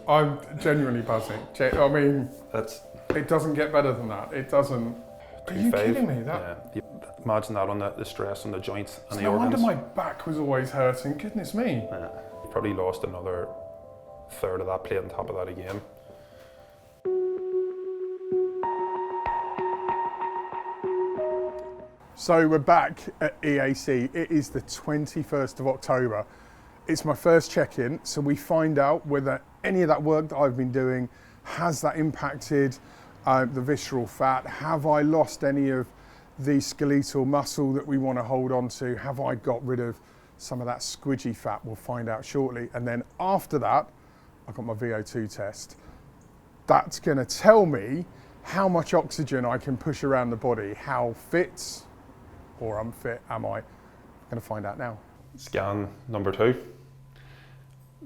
I'm genuinely buzzing. I mean, That's it doesn't get better than that. It doesn't. Are you 2.5. kidding me? That. Yeah. Imagine that on the stress on the joints and the No wonder organs. my back was always hurting. Goodness me. Yeah. You've probably lost another third of that plate on top of that again. So we're back at EAC. It is the 21st of October. It's my first check-in, so we find out whether any of that work that I've been doing has that impacted the visceral fat. Have I lost any of the skeletal muscle that we want to hold on to? Have I got rid of some of that squidgy fat? We'll find out shortly. And then after that, I've got my VO2 test. That's going to tell me how much oxygen I can push around the body, how fit or unfit am I? I'm going to find out now. Scan number 2.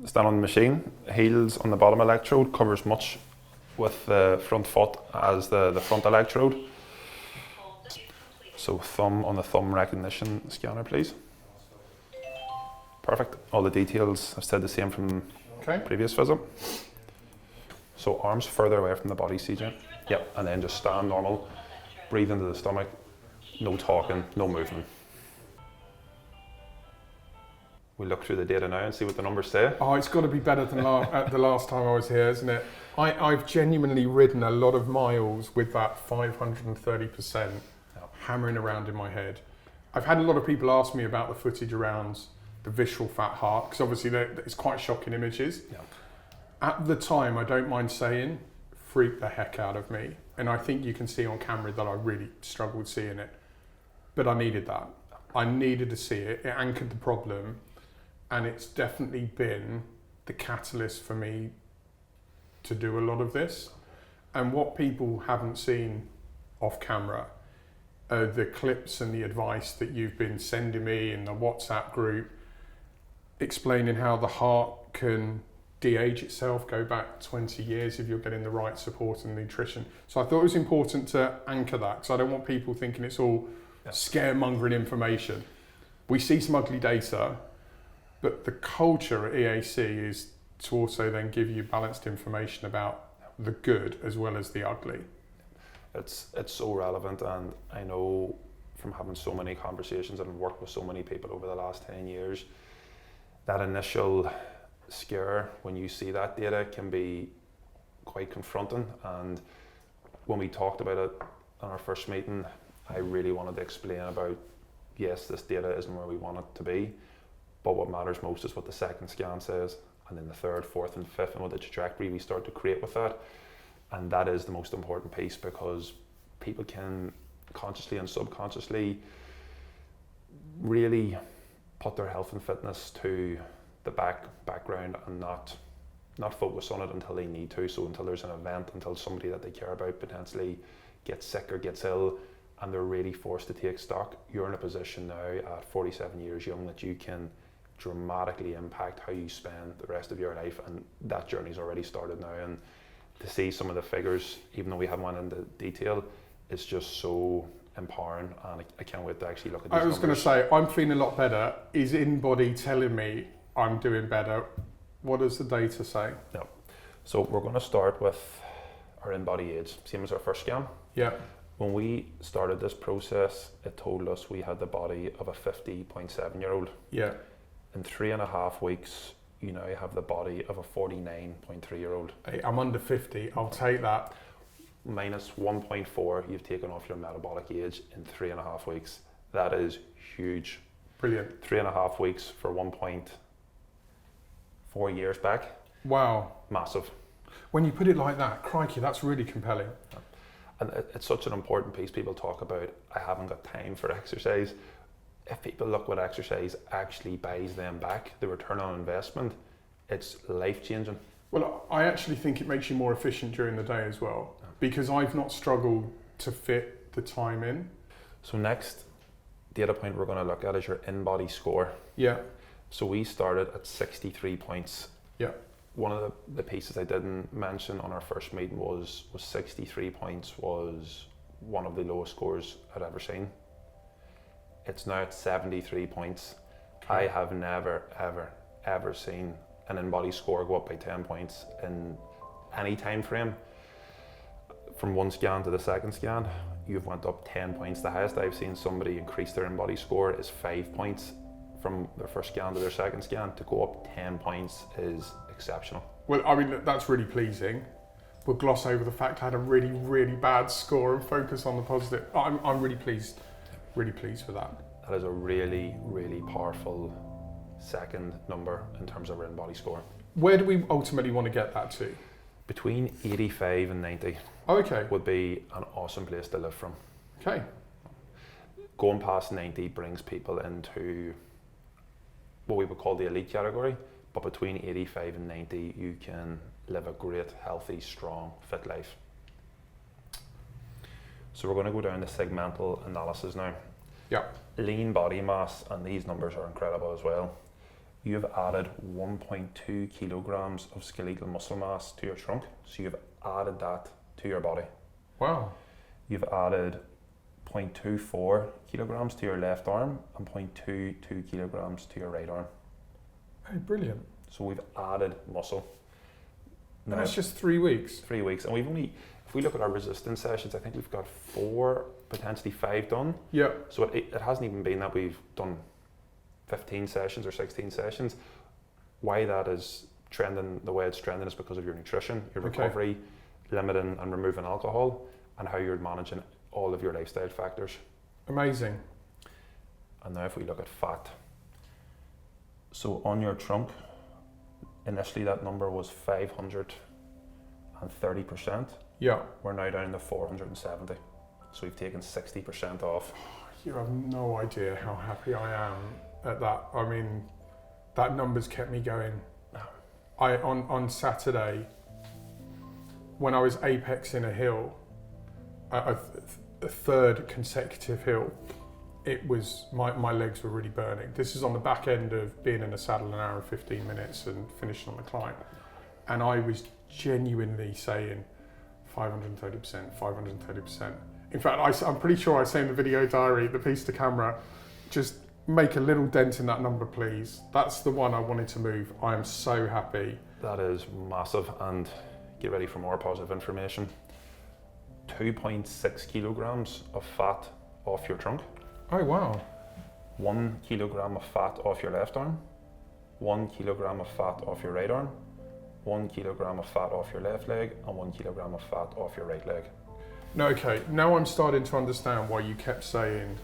Stand on the machine. Heels on the bottom electrode, covers much with the front foot as the front electrode. So thumb on the thumb recognition scanner, please. Perfect. All the details I've said the same from previous visit. So arms further away from the body, CJ. Yep, and then just stand normal. Breathe into the stomach. No talking, no movement. We look through the data now and see what the numbers say. Oh, it's got to be better than the last time I was here, isn't it? I've genuinely ridden a lot of miles with that 530% hammering around in my head. I've had a lot of people ask me about the footage around the visceral fat heart, because obviously it's quite shocking images. Yeah. At the time, I don't mind saying, freaked the heck out of me. And I think you can see on camera that I really struggled seeing it. But I needed that. I needed to see it. It anchored the problem. And it's definitely been the catalyst for me to do a lot of this. And what people haven't seen off camera are the clips and the advice that you've been sending me in the WhatsApp group, explaining how the heart can de-age itself, go back 20 years if you're getting the right support and nutrition. So I thought it was important to anchor that, because I don't want people thinking it's all scaremongering information. We see some ugly data, but the culture at EAC is to also then give you balanced information about the good as well as the ugly. It's so relevant, and I know from having so many conversations and worked with so many people over the last 10 years, that initial scare when you see that data can be quite confronting. And when we talked about it in our first meeting, I really wanted to explain about, yes, this data isn't where we want it to be, but what matters most is what the second scan says, and then the third, fourth and fifth, and what the trajectory we start to create with that. And that is the most important piece, because people can consciously and subconsciously really put their health and fitness to the background and not focus on it until they need to. So until there's an event, until somebody that they care about potentially gets sick or gets ill, and they're really forced to take stock, you're in a position now at 47 years young that you can dramatically impact how you spend the rest of your life, and that journey's already started now. And to see some of the figures, even though we haven't went into detail, it's just so empowering, and I can't wait to actually look at these I was going to numbers. say, I'm feeling a lot better. Is in-body telling me I'm doing better? What does the data say? No. So we're going to start with our in-body age, same as our first scan. Yeah. When we started this process, it told us we had the body of a 50.7-year-old. Yeah. In 3.5 weeks, you now have the body of a 49.3-year-old. Hey, I'm under 50, I'll take that. Minus 1.4 you've taken off your metabolic age in 3.5 weeks. That is huge. Brilliant. 3.5 weeks for 1.4 years back. Wow. Massive. When you put it like that, crikey, that's really compelling. And it's such an important piece. People talk about, I haven't got time for exercise. If people look what exercise actually buys them back, the return on investment, it's life-changing. Well, I actually think it makes you more efficient during the day as well, because I've not struggled to fit the time in. So next data point we're going to look at is your in-body score. Yeah. So we started at 63 points. Yeah. One of the pieces I didn't mention on our first meeting was 63 points was one of the lowest scores I'd ever seen. It's now at 73 points. Okay. I have never, ever seen an in-body score go up by 10 points in any time frame, from one scan to the second scan, you've went up 10 points. The highest I've seen somebody increase their in-body score is 5 points from their first scan to their second scan. To go up 10 points is exceptional. Well, I mean, that's really pleasing. We'll gloss over the fact I had a really, really bad score and focus on the positive. I'm really pleased with that. That is a really, really powerful second number in terms of our in-body score. Where do we ultimately want to get that to? Between 85 and 90 Okay. would be an awesome place to live from. Okay. Going past 90 brings people into what we would call the elite category, but between 85 and 90 you can live a great, healthy, strong, fit life. So we're going to go down the segmental analysis now. Yeah. Lean body mass, and these numbers are incredible as well. You've added 1.2 kilograms of skeletal muscle mass to your trunk, so you've added that to your body. Wow. You've added 0.24 kilograms to your left arm and 0.22 kilograms to your right arm. Hey, brilliant. So we've added muscle. Now, that's just 3 weeks. 3 weeks, and we've only, if we look at our resistance sessions, I think we've got 4, potentially 5 done. Yeah. So it hasn't even been that we've done 15 sessions or 16 sessions. Why that is trending the way it's trending is because of your nutrition, your recovery, limiting and removing alcohol, and how you're managing all of your lifestyle factors. Amazing. And now if we look at fat. So on your trunk, initially that number was 530%. Yeah. We're now down to 470. So we've taken 60% off. You have no idea how happy I am at that. I mean, that number's kept me going. On Saturday, when I was apexing a hill, a third consecutive hill, it was my legs were really burning. This is on the back end of being in a saddle an hour and 15 minutes and finishing on the climb, and I was genuinely saying 530%, 530%. In fact, I'm pretty sure I say in the video diary, the piece to camera, just make a little dent in that number, please. That's the one I wanted to move. I am so happy. That is massive, and get ready for more positive information. 2.6 kilograms of fat off your trunk. Oh, wow. 1 kilogram of fat off your left arm. 1 kilogram of fat off your right arm. 1 kilogram of fat off your left leg, and 1 kilogram of fat off your right leg. No, okay, now I'm starting to understand why you kept saying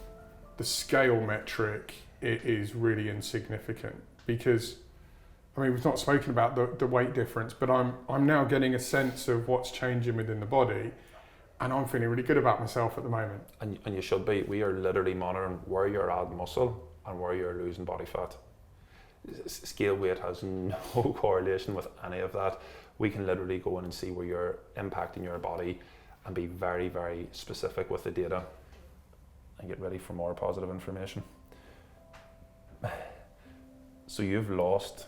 the scale metric is really insignificant, because I mean, we've not spoken about the weight difference, but I'm now getting a sense of what's changing within the body, and I'm feeling really good about myself at the moment. And you should be. We are literally monitoring where you're adding muscle and where you're losing body fat. Scale weight has no correlation with any of that. We can literally go in and see where you're impacting your body and be very, very specific with the data, and get ready for more positive information. So you've lost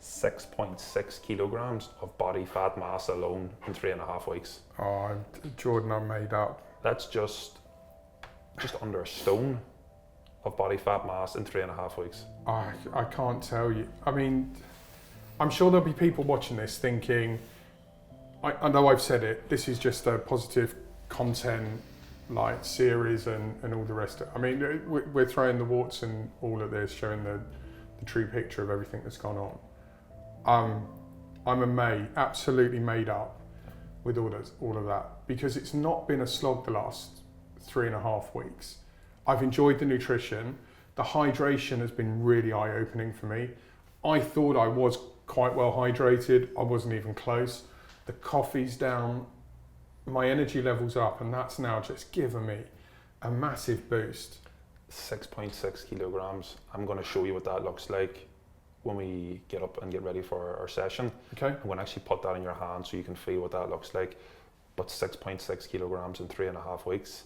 6.6 kilograms of body fat mass alone in 3.5 weeks. Oh, Jordan, I'm made up. That's just under a stone of body fat mass in 3.5 weeks. I can't tell you. I mean, I'm sure there'll be people watching this thinking, I know I've said it, this is just a positive content like series and all the rest of it. I mean, we're throwing the warts and all of this, showing the true picture of everything that's gone on. I'm absolutely made up with all of that, because it's not been a slog the last 3.5 weeks. I've enjoyed the nutrition. The hydration has been really eye-opening for me. I thought I was quite well hydrated. I wasn't even close. The coffee's down, my energy level's up, and that's now just given me a massive boost. 6.6 kilograms. I'm going to show you what that looks like when we get up and get ready for our session. Okay. I'm going to actually put that in your hand so you can feel what that looks like. But 6.6 kilograms in 3.5 weeks,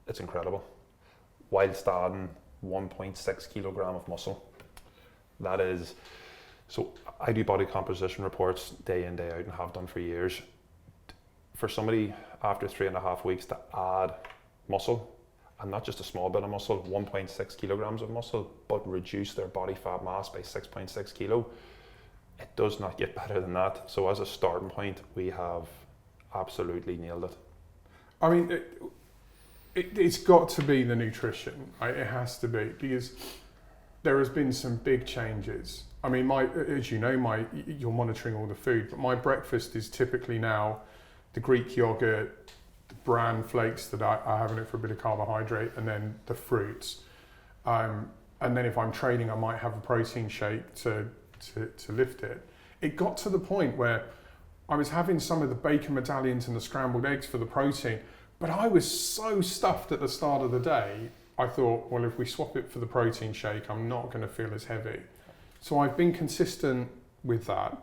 it's incredible. Whilst adding 1.6 kilogram of muscle. That is, so I do body composition reports day in, day out, and have done for years. For somebody after 3.5 weeks to add muscle and not just a small bit of muscle, 1.6 kilograms of muscle, but reduce their body fat mass by 6.6 kilo. It does not get better than that. So as a starting point, we have absolutely nailed it. I mean, it's got to be the nutrition, right? It has to be, because there has been some big changes. I mean, as you know, you're monitoring all the food, but my breakfast is typically now the Greek yogurt, the bran flakes that I have in it for a bit of carbohydrate, and then the fruits. And then if I'm training, I might have a protein shake to lift it. It got to the point where I was having some of the bacon medallions and the scrambled eggs for the protein, but I was so stuffed at the start of the day, I thought, well, if we swap it for the protein shake, I'm not going to feel as heavy. So I've been consistent with that.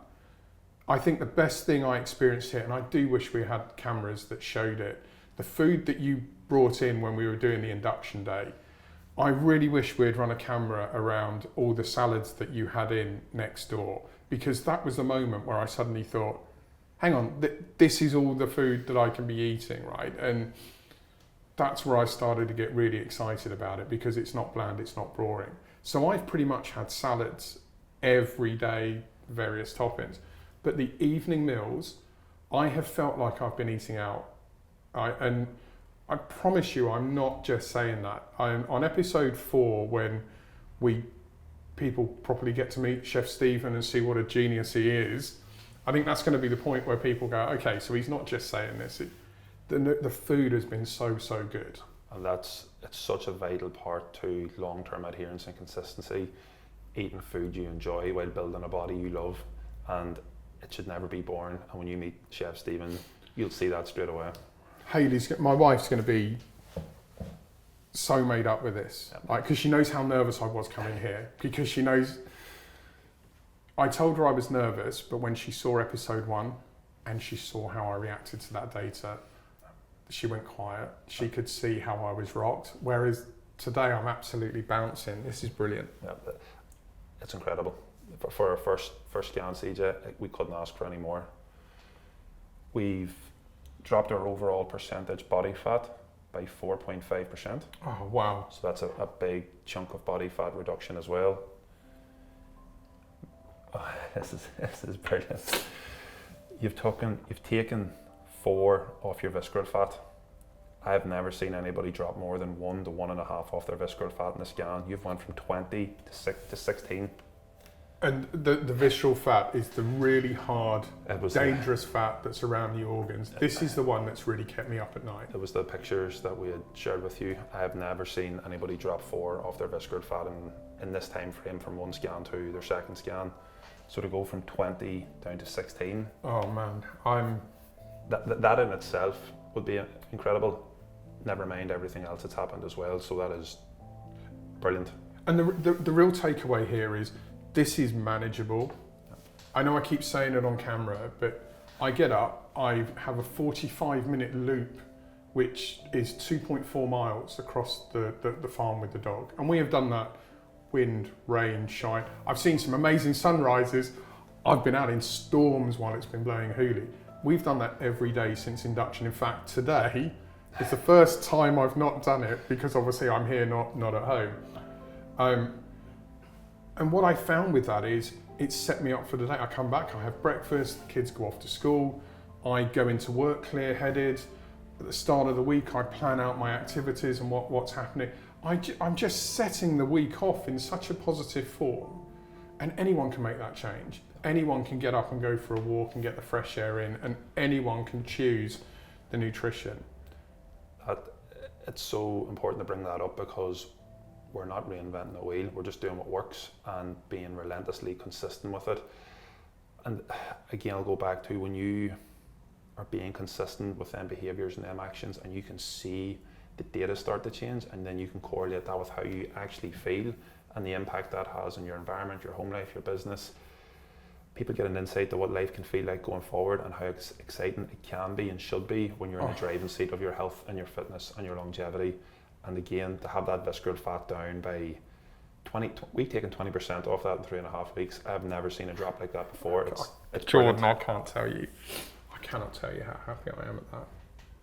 I think the best thing I experienced here, and I do wish we had cameras that showed it, the food that you brought in when we were doing the induction day, I really wish we'd run a camera around all the salads that you had in next door, because that was the moment where I suddenly thought, hang on, this is all the food that I can be eating, right? And that's where I started to get really excited about it, because it's not bland, it's not boring. So I've pretty much had salads every day, various toppings. But the evening meals, I have felt like I've been eating out. And I promise you, I'm not just saying that. On episode 4, when people properly get to meet Chef Stephen and see what a genius he is, I think that's going to be the point where people go, okay, so he's not just saying this. The food has been so good. And it's such a vital part to long-term adherence and consistency. Eating food you enjoy while building a body you love, and it should never be boring. And when you meet Chef Stephen, you'll see that straight away. My wife's going to be so made up with this, like, because she knows how nervous I was coming here, because she knows. I told her I was nervous, but when she saw episode 1 and she saw how I reacted to that data, she went quiet. She could see how I was rocked. Whereas today I'm absolutely bouncing. This is brilliant. Yeah, it's incredible. For our first scan, CJ, we couldn't ask for any more. We've dropped our overall percentage body fat by 4.5%. Oh, wow. So that's a big chunk of body fat reduction as well. Oh, this is brilliant. You've taken 4 off your visceral fat. I've never seen anybody drop more than 1 to 1.5 off their visceral fat in the scan. You've went from 20 to 16. And the visceral fat is the really hard, dangerous fat that's around the organs. This is the one that's really kept me up at night. It was the pictures that we had shared with you. I have never seen anybody drop 4 off their visceral fat in this time frame from one scan to their second scan. So to go from 20 down to 16. Oh man, that in itself would be incredible. Never mind everything else that's happened as well. So that is brilliant. And the real takeaway here is this is manageable. I know I keep saying it on camera, but I get up, I have a 45-minute loop, which is 2.4 miles across the farm with the dog. And we have done that wind, rain, shine. I've seen some amazing sunrises. I've been out in storms while it's been blowing hoolie. We've done that every day since induction. In fact, today is the first time I've not done it, because obviously I'm here, not at home. And what I found with that is it's set me up for the day. I come back, I have breakfast, the kids go off to school, I go into work clear-headed. At the start of the week, I plan out my activities and what's happening. I'm just setting the week off in such a positive form, and anyone can make that change. Anyone can get up and go for a walk and get the fresh air in, and anyone can choose the nutrition. It's so important to bring that up, because we're not reinventing the wheel, we're just doing what works and being relentlessly consistent with it. And again, I'll go back to when you are being consistent with them behaviours and them actions, and you can see the data start to change, and then you can correlate that with how you actually feel and the impact that has on your environment, your home life, your business. People get an insight to what life can feel like going forward, and how exciting it can be and should be when you're in the driving seat of your health and your fitness and your longevity. And again, to have that visceral fat down by 20, we've taken 20% off that in 3.5 weeks. I've never seen a drop like that before. It's Jordan, brilliant. I cannot tell you how happy I am at that.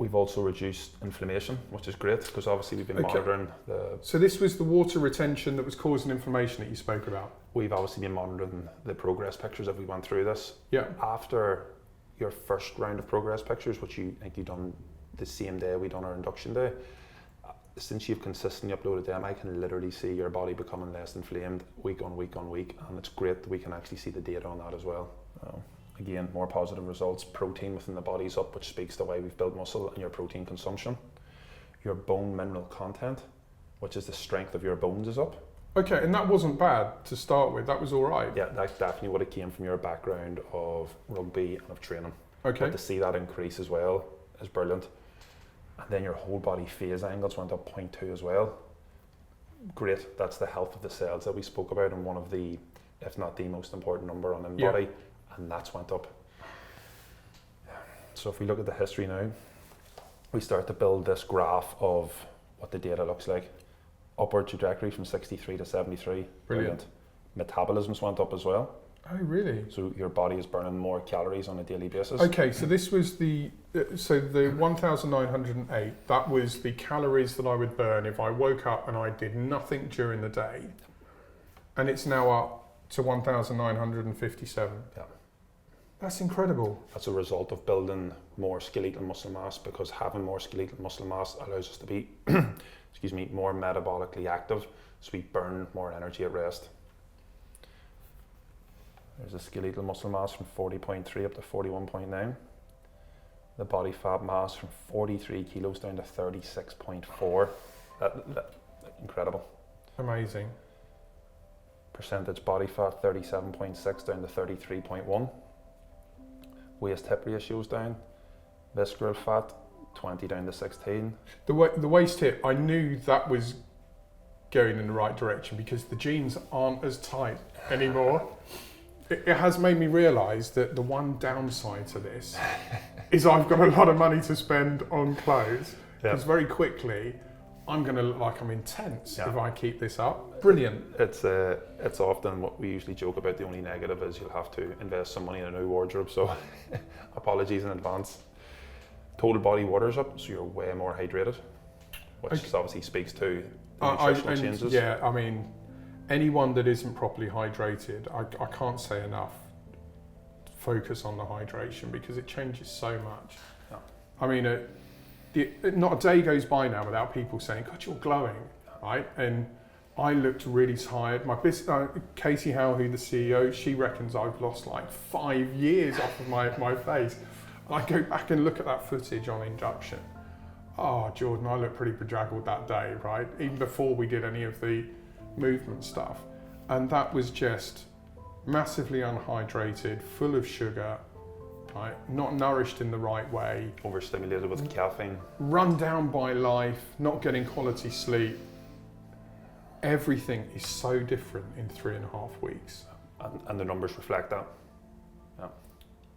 We've also reduced inflammation, which is great because obviously we've been Okay. monitoring the. So this was the water retention that was causing inflammation that you spoke about? We've obviously been monitoring the progress pictures as we went through this. Yeah. After your first round of progress pictures, which you think you done the same day we done our induction day, since you've consistently uploaded them, I can literally see your body becoming less inflamed week on week on week, and it's great that we can actually see the data on that as well. Again, more positive results. Protein within the body's up, which speaks to why we've built muscle, and your protein consumption. Your bone mineral content, which is the strength of your bones, is up. Okay, and that wasn't bad to start with. That was all right. Yeah, that's definitely what it came from your background of rugby and of training. Okay. But to see that increase as well is brilliant. And then your whole body phase angles went up 0.2 as well. Great. That's the health of the cells that we spoke about, and one of the, if not the most important number on the body, and that's went up. So if we look at the history now, we start to build this graph of what the data looks like. Upward trajectory from 63 to 73. Brilliant. Metabolisms went up as well. Oh, really? So your body is burning more calories on a daily basis. Okay, so this was the 1,908, that was the calories that I would burn if I woke up and I did nothing during the day. And it's now up to 1,957. Yeah. That's incredible. That's a result of building more skeletal muscle mass, because having more skeletal muscle mass allows us to be more metabolically active, so we burn more energy at rest. There's a skeletal muscle mass from 40.3 up to 41.9. The body fat mass from 43 kilos down to 36.4. That incredible. Amazing. Percentage body fat 37.6 down to 33.1. Waist hip ratios down. Visceral fat 20 down to 16. The waist hip, I knew that was going in the right direction because the jeans aren't as tight anymore. It has made me realise that the one downside to this is I've got a lot of money to spend on clothes, because very quickly I'm going to look like I'm intense if I keep this up. Brilliant. It's often what we usually joke about. The only negative is you'll have to invest some money in a new wardrobe, so apologies in advance. Total body water's up, so you're way more hydrated, which obviously speaks to the nutritional changes. Yeah, I mean, anyone that isn't properly hydrated, I can't say enough, focus on the hydration, because it changes so much. Yeah. I mean, not a day goes by now without people saying, God, you're glowing, right? And I looked really tired. My Casey Howe, who the CEO, she reckons I've lost like 5 years off of my face. And I go back and look at that footage on induction. Oh, Jordan, I look pretty bedraggled that day, right? Even before we did any of the movement stuff. And that was just massively unhydrated, full of sugar, right? Not nourished in the right way. Overstimulated with caffeine. Run down by life, not getting quality sleep. Everything is so different in 3.5 weeks. And the numbers reflect that. Yeah.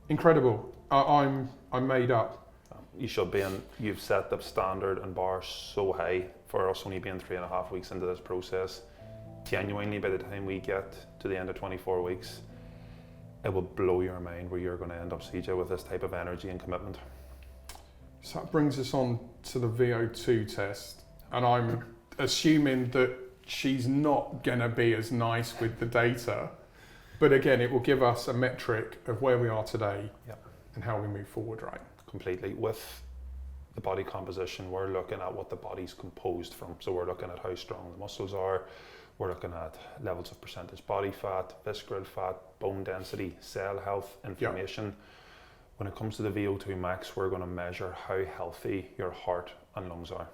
Incredible. I'm made up. You should be, and you've set the standard and bar so high for us only being 3.5 weeks into this process. Genuinely, by the time we get to the end of 24 weeks, it will blow your mind where you're going to end up, CJ, with this type of energy and commitment. So that brings us on to the VO2 test, and I'm assuming that she's not going to be as nice with the data, but again, it will give us a metric of where we are today and how we move forward, right? Completely. With the body composition, we're looking at what the body's composed from. So we're looking at how strong the muscles are, we're looking at levels of percentage body fat, visceral fat, bone density, cell health, inflammation. When it comes to the VO2 max, we're going to measure how healthy your heart and lungs are.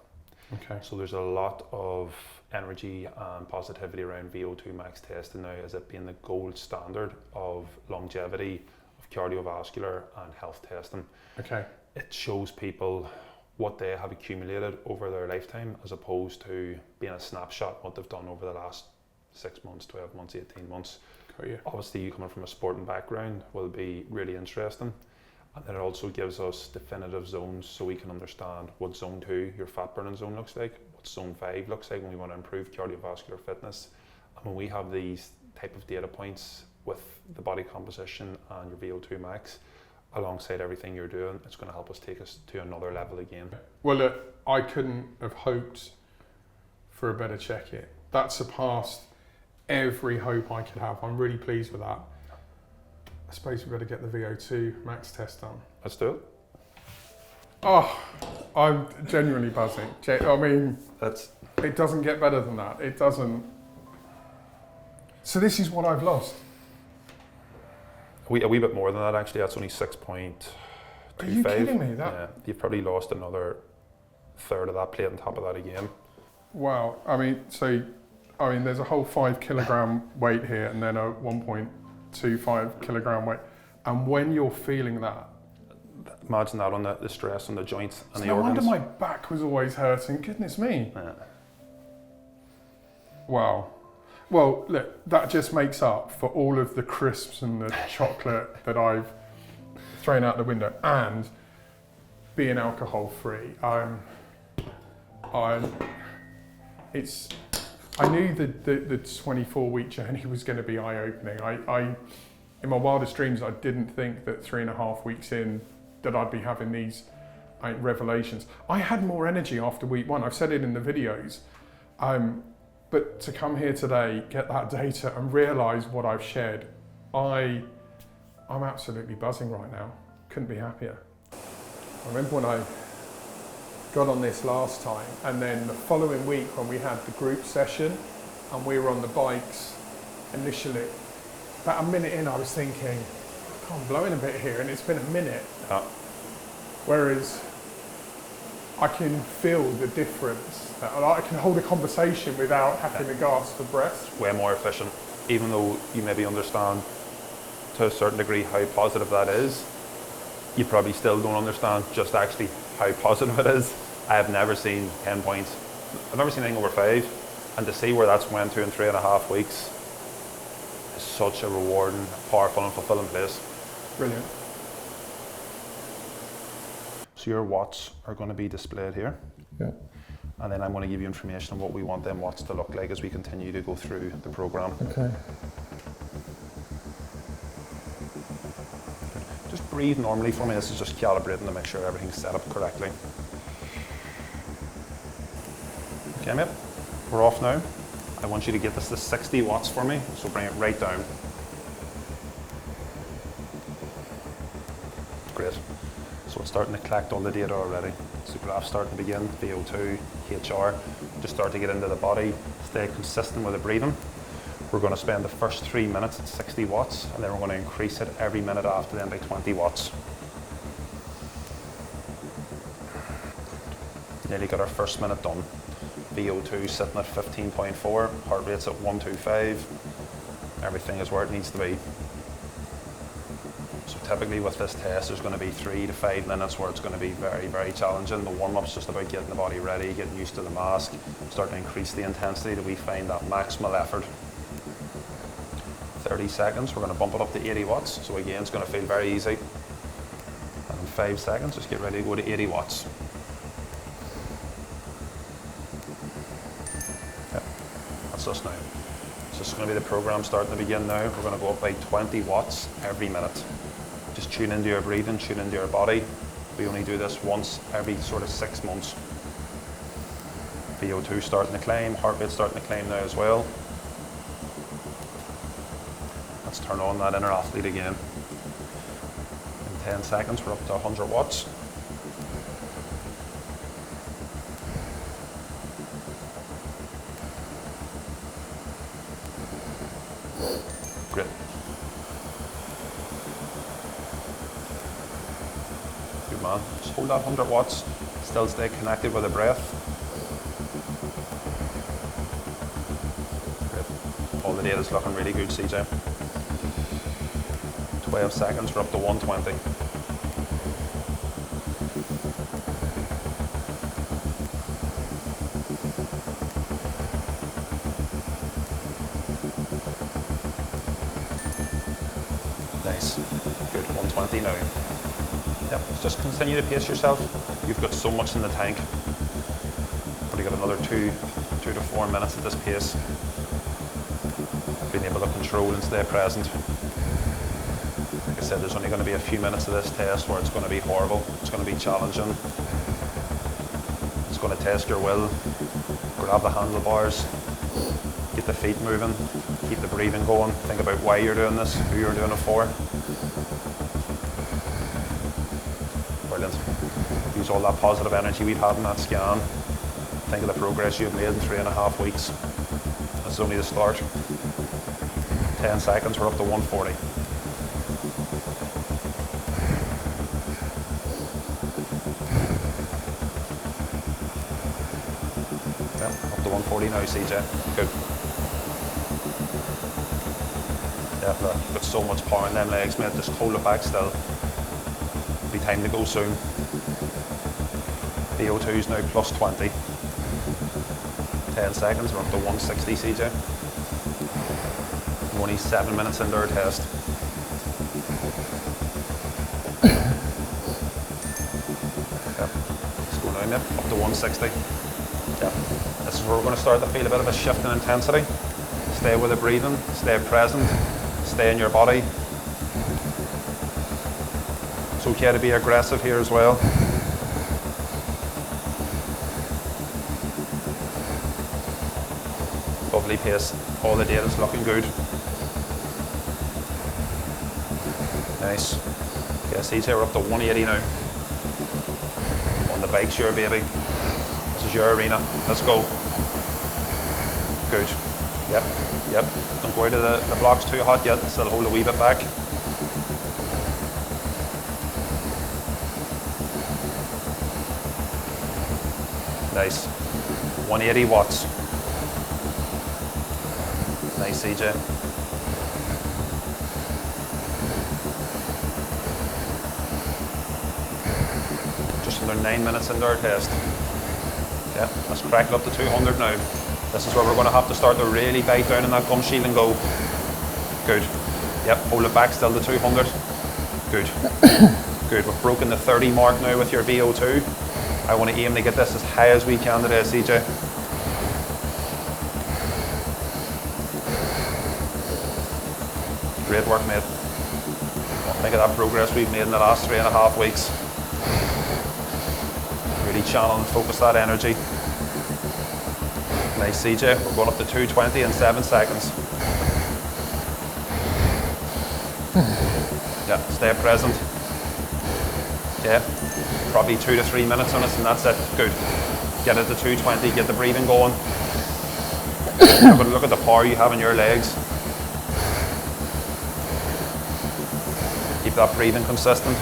Okay. So there's a lot of energy and positivity around VO2 max testing now, as it being the gold standard of longevity, of cardiovascular and health testing. Okay. It shows people what they have accumulated over their lifetime, as opposed to being a snapshot what they've done over the last 6 months, 12 months, 18 months. Got you. Obviously, you coming from a sporting background will be really interesting. And then it also gives us definitive zones, so we can understand what zone 2, your fat burning zone, looks like, what zone 5 looks like when we want to improve cardiovascular fitness. And when we have these type of data points with the body composition and your VO2 max, alongside everything you're doing, it's going to help us take us to another level again. Well, look, I couldn't have hoped for a better check-in. That surpassed every hope I could have. I'm really pleased with that. I suppose we've got to get the VO2 max test done. Let's do it. Oh, I'm genuinely buzzing. I mean, it doesn't get better than that. It doesn't. So this is what I've lost. A wee bit more than that, actually. That's only 6.25. Are you kidding me? Yeah, you've probably lost another third of that plate on top of that again. Wow. I mean, there's a whole 5 kilogram weight here and then a 1.25 kilogram weight. And when you're feeling that, imagine that on the stress on the joints and the no organs. wonder my back was always hurting. Goodness me. Yeah. Wow. Well, look, that just makes up for all of the crisps and the chocolate that I've thrown out the window, and being alcohol free. I knew the 24-week journey was going to be eye-opening. I, in my wildest dreams, I didn't think that 3.5 weeks in that I'd be having these revelations. I had more energy after week 1. I've said it in the videos. But to come here today, get that data and realise what I've shared, I'm absolutely buzzing right now. Couldn't be happier. I remember when I got on this last time, and then the following week when we had the group session and we were on the bikes initially, about a minute in I was thinking, oh, I'm blowing a bit here, and it's been a minute. Yeah. Whereas I can feel the difference. I can hold a conversation without having to gasp for breath. Way more efficient, even though you maybe understand to a certain degree how positive that is. You probably still don't understand just actually how positive it is. I have never seen 10 points. I've never seen anything over 5. And to see where that's went to in 3.5 weeks is such a rewarding, powerful and fulfilling place. Brilliant. So your watts are going to be displayed here. Yeah. And then I'm going to give you information on what we want them watts to look like as we continue to go through the program. Okay. Just breathe normally for me. This is just calibrating to make sure everything's set up correctly. Okay, mate. We're off now. I want you to get this to 60 watts for me, so bring it right down. Great. So it's starting to collect all the data already. So the graph's starting to begin, VO2, HR, just start to get into the body, stay consistent with the breathing. We're going to spend the first 3 minutes at 60 watts, and then we're going to increase it every minute after then by 20 watts. Nearly got our first minute done. VO2 sitting at 15.4, heart rate's at 125. Everything is where it needs to be. So typically with this test, there's going to be 3 to 5 minutes where it's going to be very, very challenging. The warm-up's just about getting the body ready, getting used to the mask, starting to increase the intensity till we find that maximal effort. 30 seconds, we're going to bump it up to 80 watts. So again, it's going to feel very easy. And in 5 seconds, just get ready to go to 80 watts. Yep, that's us now. So this is going to be the program starting to begin now. We're going to go up by 20 watts every minute. Just tune into your breathing, tune into your body. We only do this once every sort of 6 months. VO2 starting to climb, heart rate starting to climb now as well. Let's turn on that inner athlete again. In 10 seconds, we're up to 100 watts. Great. Good man. Just hold that 100 watts. Still stay connected with the breath. Great. All the data's looking really good, CJ. 12 seconds, we're up to 120. Nice. Good, 120 now. Yep, just continue to pace yourself. You've got so much in the tank. Probably got another 2 to 4 minutes at this pace. Being able to control and stay present. Like I said, there's only going to be a few minutes of this test where it's going to be horrible. It's going to be challenging. It's going to test your will. Grab the handlebars. Get the feet moving. Keep the breathing going. Think about why you're doing this, who you're doing it for. Brilliant. Use all that positive energy we've had in that scan. Think of the progress you've made in 3.5 weeks. That's only the start. 10 seconds, we're up to 140. Yeah, up to 140 now, CJ. Good. Yeah, look, you've got so much power in them legs, mate. Just hold it back still. Be time to go soon. VO2 is now plus 20. 10 seconds, we're up to 160, CJ. We're only 7 minutes into our test. Yeah. Let's go now, mate. Up to 160. Yeah. This is where we're going to start to feel a bit of a shift in intensity. Stay with the breathing, stay present, stay in your body. It's okay to be aggressive here as well. Lovely pace. All the data's looking good. Nice. Yeah, CJ, we're up to 180 now. On the bike's your baby. This is your arena. Let's go. Good. Yep, yep. Don't go out of the blocks too hot yet. Still hold a wee bit back. Nice. 180 watts. Nice, CJ. Just under 9 minutes into our test. Yeah, let's crack it up to 200 now. This is where we're going to have to start to really bite down on that gum shield and go. Good. Yep, hold it back still to 200. Good. Good. We've broken the 30 mark now with your VO2. I want to aim to get this as high as we can today, CJ. Great work, mate. Think of that progress we've made in the last 3.5 weeks. Really channel and focus that energy. Nice, CJ. We're going up to 220 in 7 seconds. Yeah, stay present. Yeah, probably 2 to 3 minutes on it, and that's it. Good. Get it to 220, get the breathing going. Look at the power you have in your legs. Keep that breathing consistent.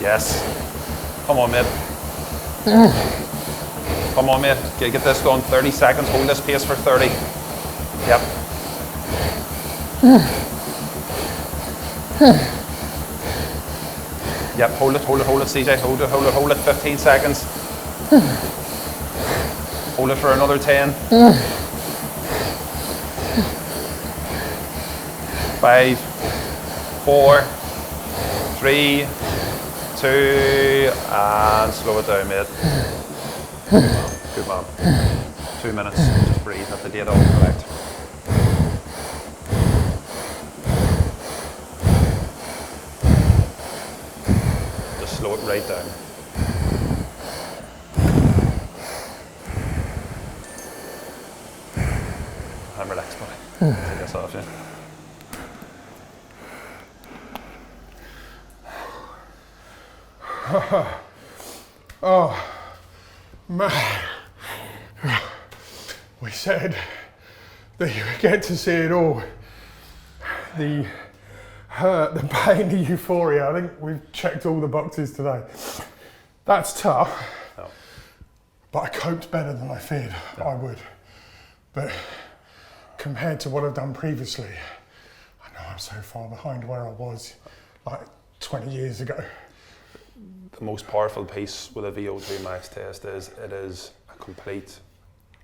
Yes. Come on, mate. Come on, mate. Get this done. 30 seconds. Hold this pace for 30. Yep. Yep, hold it, CJ. Hold it. 15 seconds. Hold it for another 10. 5, 4, 3, 2, and slow it down, mate. Good man. 2 minutes. Just breathe. Let the data all collect. Just slow it right down. I'm relaxed, buddy. Take this off, yeah. Oh, man. We said that you would get to see it all. The hurt, the pain, the euphoria. I think we've checked all the boxes today. That's tough, but I coped better than I feared I would. But compared to what I've done previously, I know I'm so far behind where I was like 20 years ago. The most powerful piece with a VO2 max test is it is a complete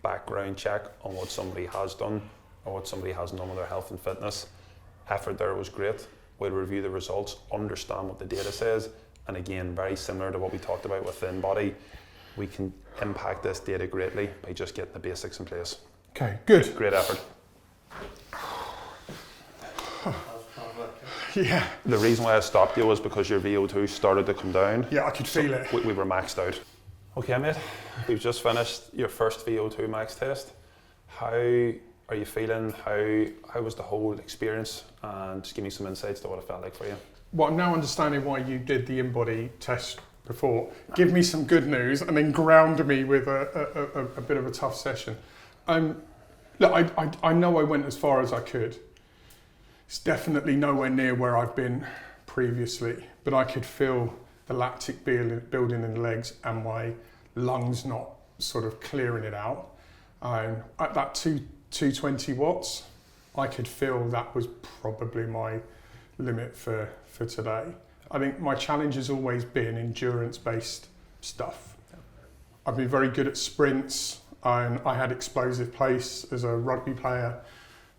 background check on what somebody has done or what somebody hasn't done with their health and fitness. Effort there was great. We'll review the results, understand what the data says, And again, very similar to what we talked about with InBody, we can impact this data greatly by just getting the basics in place. Okay, good. Great effort. Yeah. The reason why I stopped you was because your VO2 started to come down. Yeah, I could feel it. We were maxed out. Okay, mate, we've just finished your first VO2 max test. How are you feeling? How was the whole experience? And just give me some insights to what it felt like for you. Well, I'm now understanding why you did the InBody test before. Give me some good news and then ground me with a bit of a tough session. Look, I know I went as far as I could. It's definitely nowhere near where I've been previously, but I could feel the lactic building in the legs and my lungs not sort of clearing it out. At that 220 watts, I could feel that was probably my limit for today. I think my challenge has always been endurance-based stuff. I've been very good at sprints, and I had explosive pace as a rugby player,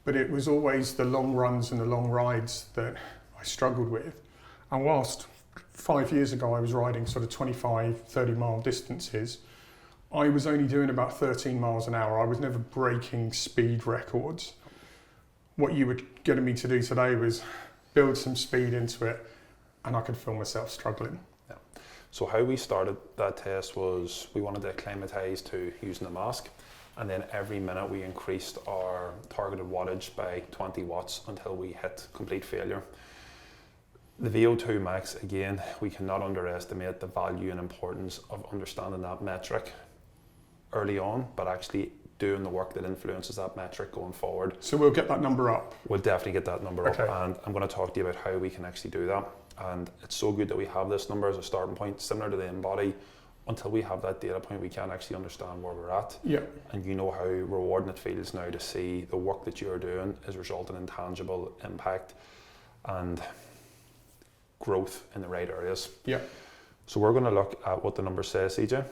but it was always the long runs and the long rides that I struggled with. And whilst 5 years ago I was riding sort of 25, 30 mile distances, I was only doing about 13 miles an hour. I was never breaking speed records. What you were getting me to do today was build some speed into it, and I could feel myself struggling. Yeah. So how we started that test was we wanted to acclimatise to using the mask, and then every minute we increased our targeted wattage by 20 watts until we hit complete failure. The VO2 max, again, we cannot underestimate the value and importance of understanding that metric early on, but actually doing the work that influences that metric going forward. So we'll get that number up. We'll definitely get that number Okay. up, and I'm going to talk to you about how we can actually do that. And it's so good that we have this number as a starting point, similar to the InBody. Until we have that data point, we can't actually understand where we're at. Yeah. And you know how rewarding it feels now to see the work that you're doing is resulting in tangible impact and growth in the right areas. Yeah. So we're going to look at what the number says, CJ.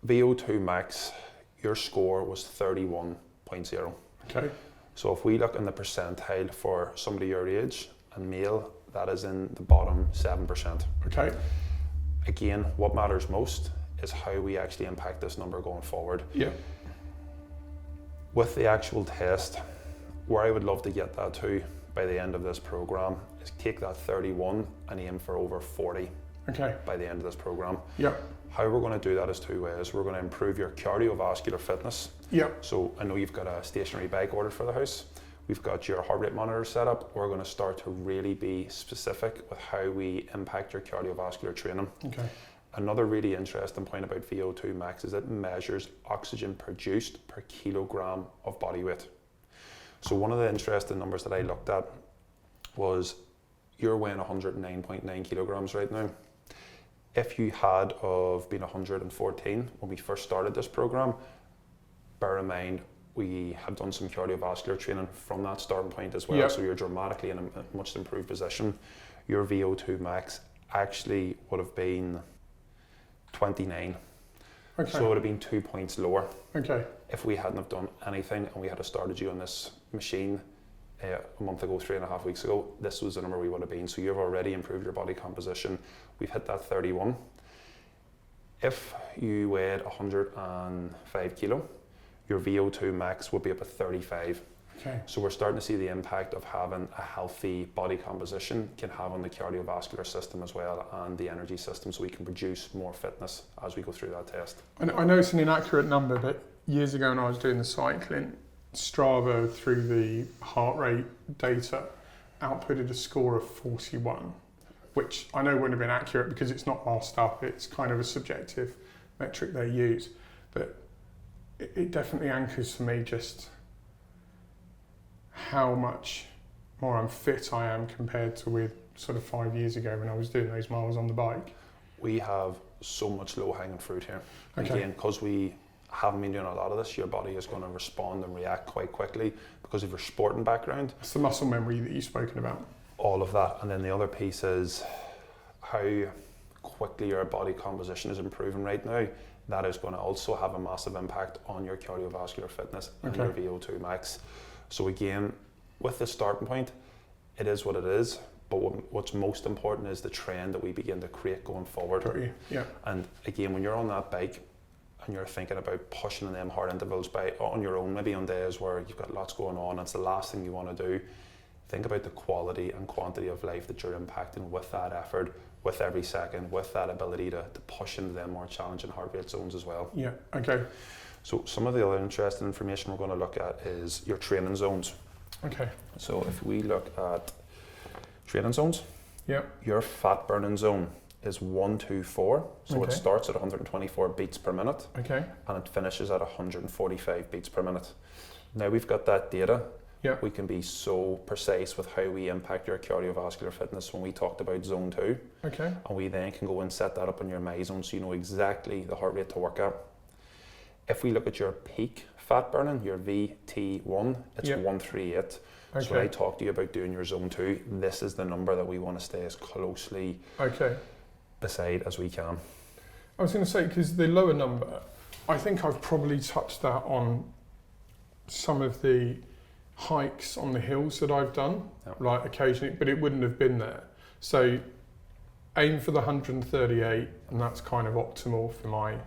VO2 max, your score was 31.0. Okay. So if we look in the percentile for somebody your age and male, that is in the bottom 7%. Okay. Again, what matters most is how we actually impact this number going forward. Yeah. With the actual test, where I would love to get that to by the end of this program is take that 31 and aim for over 40 Okay. by the end of this program. Yeah. How we're going to do that is two ways. We're going to improve your cardiovascular fitness. Yeah. So I know you've got a stationary bike ordered for the house. We've got your heart rate monitor set up. We're going to start to really be specific with how we impact your cardiovascular training. Okay. Another really interesting point about VO2 max is it measures oxygen produced per kilogram of body weight. So one of the interesting numbers that I looked at was you're weighing 109.9 kilograms right now. If you had of been 114 when we first started this program, bear in mind we have done some cardiovascular training from that starting point as well. Yep. So you're dramatically in a much improved position. Your VO2 max actually would have been 29. Okay. So it would have been 2 points lower Okay. if we hadn't have done anything and we had started you on this machine a month ago, 3.5 weeks ago. This was the number we would have been. So you've already improved your body composition. We've hit that 31. If you weighed 105 kilo, your VO2 max would be up at 35. Okay. So we're starting to see the impact of having a healthy body composition can have on the cardiovascular system as well and the energy system, so we can produce more fitness as we go through that test. I know it's an inaccurate number, but years ago when I was doing the cycling, Strava through the heart rate data outputted a score of 41, which I know wouldn't have been accurate because it's not masked up, it's kind of a subjective metric they use, but it definitely anchors for me just how much more unfit I am compared to with sort of 5 years ago when I was doing those miles on the bike. We have so much low-hanging fruit here. Okay. Again, because we haven't been doing a lot of this, your body is going to respond and react quite quickly because of your sporting background. It's the muscle memory that you've spoken about. All of that. And then the other piece is how quickly your body composition is improving right now. That is going to also have a massive impact on your cardiovascular fitness and Okay. your VO2 max. So again, with the starting point, it is what it is. but what's most important is the trend that we begin to create going forward. Got you. Yeah. And again, when you're on that bike and you're thinking about pushing them hard intervals on your own, maybe on days where you've got lots going on, it's the last thing you want to do. Think about the quality and quantity of life that you're impacting with that effort, with every second, with that ability to push into them more challenging heart rate zones as well. Yeah, okay. So some of the other interesting information we're going to look at is your training zones. Okay. So if we look at training zones, yeah, your fat burning zone is 1, 2, 4. So it Okay. starts at 124 beats per minute Okay. and it finishes at 145 beats per minute. Now we've got that data. Yeah. We can be so precise with how we impact your cardiovascular fitness when we talked about zone 2. Okay. And we then can go and set that up in your my zone so you know exactly the heart rate to work at. If we look at your peak fat burning, your VT1, it's Yeah. 138. Okay. So when I talk to you about doing your zone 2, this is the number that we want to stay as closely Okay. beside as we can. I was going to say, because the lower number, I think I've probably touched that on some of the hikes on the hills that I've done, Yeah. like occasionally, but it wouldn't have been there. So aim for the 138, and that's kind of optimal for my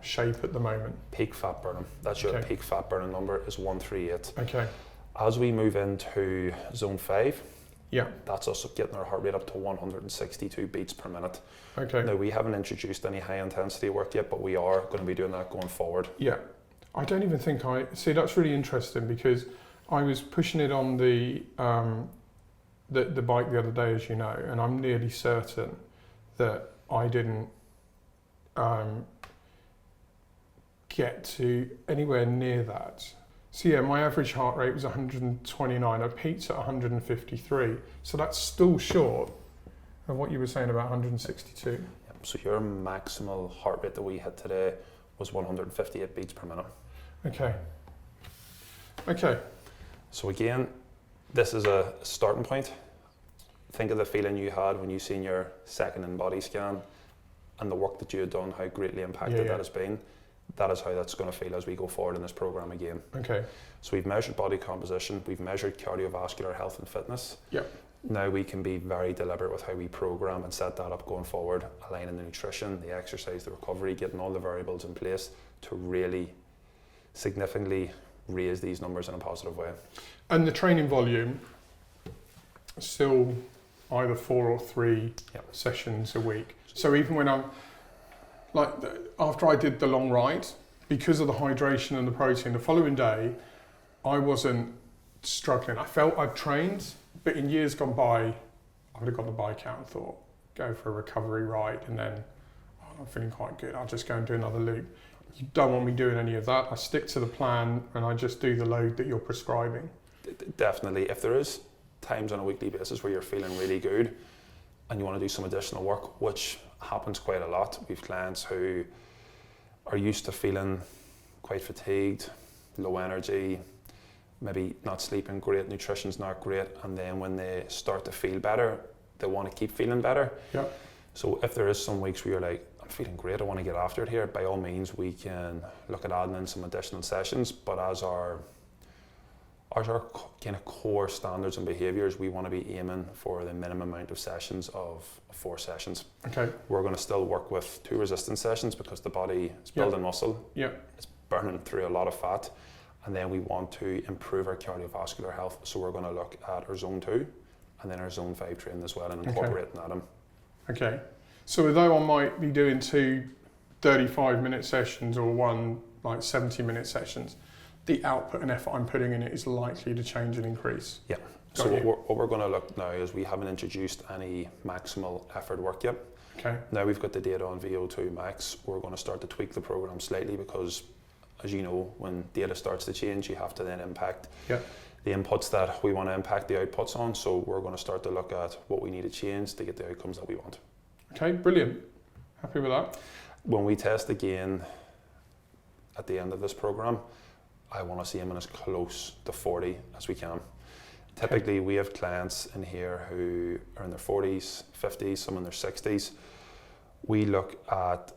shape at the moment. Peak fat burning, that's your Okay. peak fat burning number is 138. Okay. As we move into zone 5, Yeah. that's us getting our heart rate up to 162 beats per minute. Okay. Now we haven't introduced any high intensity work yet, but we are going to be doing that going forward. Yeah. I don't even think see. That's really interesting because I was pushing it on the bike the other day, as you know, and I'm nearly certain that I didn't get to anywhere near that. So yeah, my average heart rate was 129. I peaked at 153. So that's still short of what you were saying about 162. So your maximal heart rate that we had today was 158 beats per minute. Okay. Okay. So again, this is a starting point. Think of the feeling you had when you seen your second in-body scan and the work that you had done, how greatly impacted that has been. That is how that's going to feel as we go forward in this program again. Okay. So we've measured body composition, we've measured cardiovascular health and fitness. Yep. Now we can be very deliberate with how we program and set that up going forward, aligning the nutrition, the exercise, the recovery, getting all the variables in place to really significantly raise these numbers in a positive way. And the training volume, still either 4 or 3 sessions a week. So even when I'm, like, after I did the long ride, because of the hydration and the protein, the following day, I wasn't struggling. I felt I'd trained, but in years gone by, I would have got the bike out and thought, go for a recovery ride, and then I'm feeling quite good, I'll just go and do another loop. You don't want me doing any of that. I stick to the plan and I just do the load that you're prescribing. Definitely. If there is times on a weekly basis where you're feeling really good and you want to do some additional work, which happens quite a lot. We've clients who are used to feeling quite fatigued, low energy, maybe not sleeping great, nutrition's not great, and then when they start to feel better, they want to keep feeling better. Yeah. So if there is some weeks where you're like, I'm feeling great, I want to get after it here, by all means we can look at adding in some additional sessions, but as our kind of core standards and behaviours, we want to be aiming for the minimum amount of sessions of 4 sessions. Okay. We're going to still work with 2 resistance sessions because the body is building muscle, it's burning through a lot of fat, and then we want to improve our cardiovascular health, so we're going to look at our zone 2 and then our zone 5 training as well and incorporating that in. Okay. So although I might be doing 2 35-minute sessions or 1 like 70-minute sessions, the output and effort I'm putting in it is likely to change and increase. Yeah. So what we're going to look now is we haven't introduced any maximal effort work yet. Okay. Now we've got the data on VO2 max, we're going to start to tweak the program slightly because, as you know, when data starts to change, you have to then impact the inputs that we want to impact the outputs on. So we're going to start to look at what we need to change to get the outcomes that we want. Okay, brilliant. Happy with that. When we test again at the end of this program, I want to see them in as close to 40 as we can. Typically, we have clients in here who are in their 40s, 50s, some in their 60s. We look at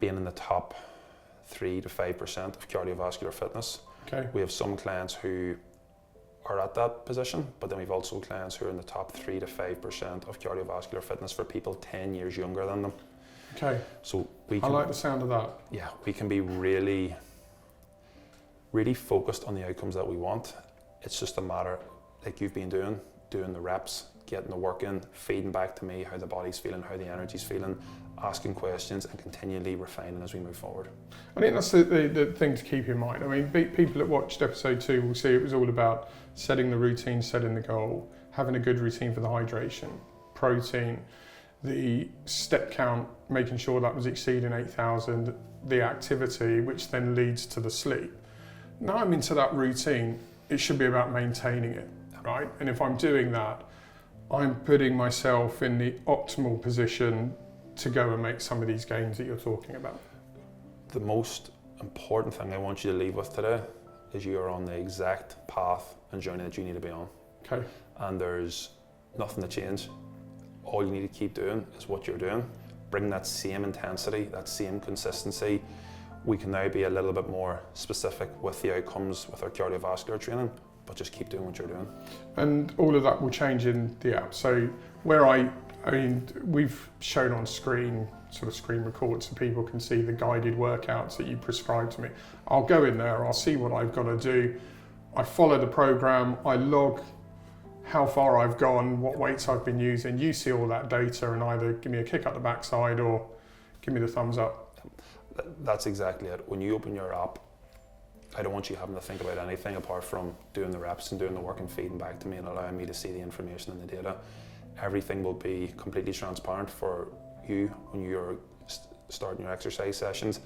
being in the top 3 to 5% of cardiovascular fitness. Okay. We have some clients who are at that position, but then we've also clients who are in the top 3 to 5% of cardiovascular fitness for people 10 years younger than them. Okay. So we I can, like the sound of that. yeah, we can be really, really focused on the outcomes that we want. It's just a matter, like you've been doing the reps, getting the work in, feeding back to me how the body's feeling, how the energy's feeling, asking questions and continually refining as we move forward. I think that's the thing to keep in mind. I mean, people that watched episode 2 will see it was all about setting the routine, setting the goal, having a good routine for the hydration, protein, the step count, making sure that was exceeding 8,000, the activity, which then leads to the sleep. Now I'm into that routine, it should be about maintaining it, right? And if I'm doing that, I'm putting myself in the optimal position to go and make some of these gains that you're talking about. The most important thing I want you to leave with today is you are on the exact path and journey that you need to be on. Okay. And there's nothing to change. All you need to keep doing is what you're doing. Bring that same intensity, that same consistency. We can now be a little bit more specific with the outcomes with our cardiovascular training, but just keep doing what you're doing. And all of that will change in the app. So where I mean, we've shown on screen, sort of screen record so people can see the guided workouts that you prescribe to me. I'll go in there, I'll see what I've got to do. I follow the program, I log how far I've gone, what weights I've been using. You see all that data and either give me a kick up the backside or give me the thumbs up. That's exactly it. When you open your app, I don't want you having to think about anything apart from doing the reps and doing the work and feeding back to me and allowing me to see the information and the data. Everything will be completely transparent for you when you're starting your exercise sessions.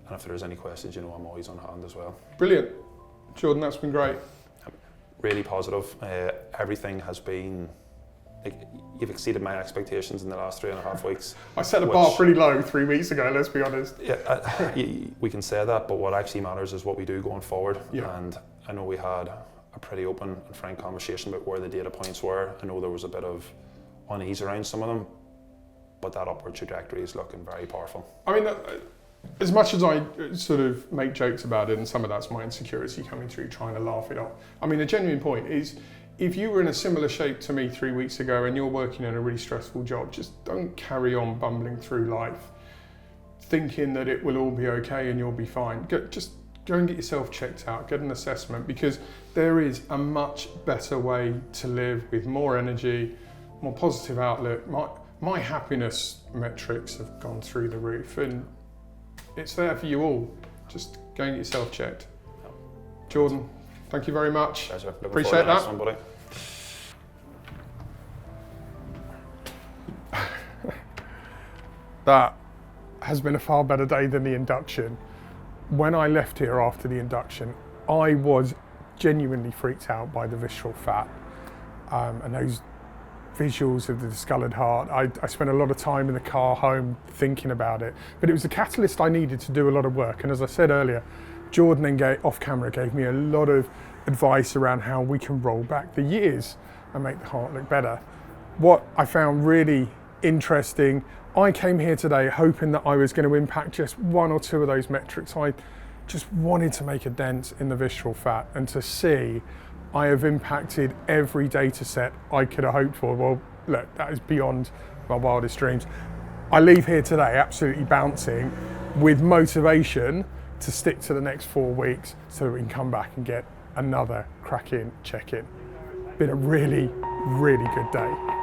And if there's any questions, you know I'm always on hand as well. Brilliant. Jordan, that's been great. Really positive. Everything has been, you've exceeded my expectations in the last 3.5 weeks. I set the bar pretty low 3 weeks ago, let's be honest. Yeah, we can say that, but what actually matters is what we do going forward. Yeah. And I know we had a pretty open and frank conversation about where the data points were. I know there was a bit of unease around some of them, but that upward trajectory is looking very powerful. I mean, as much as I sort of make jokes about it, and some of that's my insecurity coming through, trying to laugh it off. I mean, the genuine point is, if you were in a similar shape to me 3 weeks ago and you're working in a really stressful job, just don't carry on bumbling through life, thinking that it will all be okay and you'll be fine. Just go and get yourself checked out, get an assessment, because there is a much better way to live with more energy, more positive outlook. My happiness metrics have gone through the roof and it's there for you all. Just go and get yourself checked. Jordan, thank you very much. Pleasure. Appreciate that. Somebody. That has been a far better day than the induction. When I left here after the induction, I was genuinely freaked out by the visceral fat and those visuals of the discoloured heart. I spent a lot of time in the car home thinking about it, but it was a catalyst I needed to do a lot of work. And as I said earlier, Jordan then off camera gave me a lot of advice around how we can roll back the years and make the heart look better. What I found really interesting, I came here today hoping that I was going to impact just 1 or 2 of those metrics. I just wanted to make a dent in the visceral fat, and to see I have impacted every data set I could have hoped for. Well, look, that is beyond my wildest dreams. I leave here today absolutely bouncing with motivation to stick to the next 4 weeks so that we can come back and get another cracking check-in. Been a really, really good day.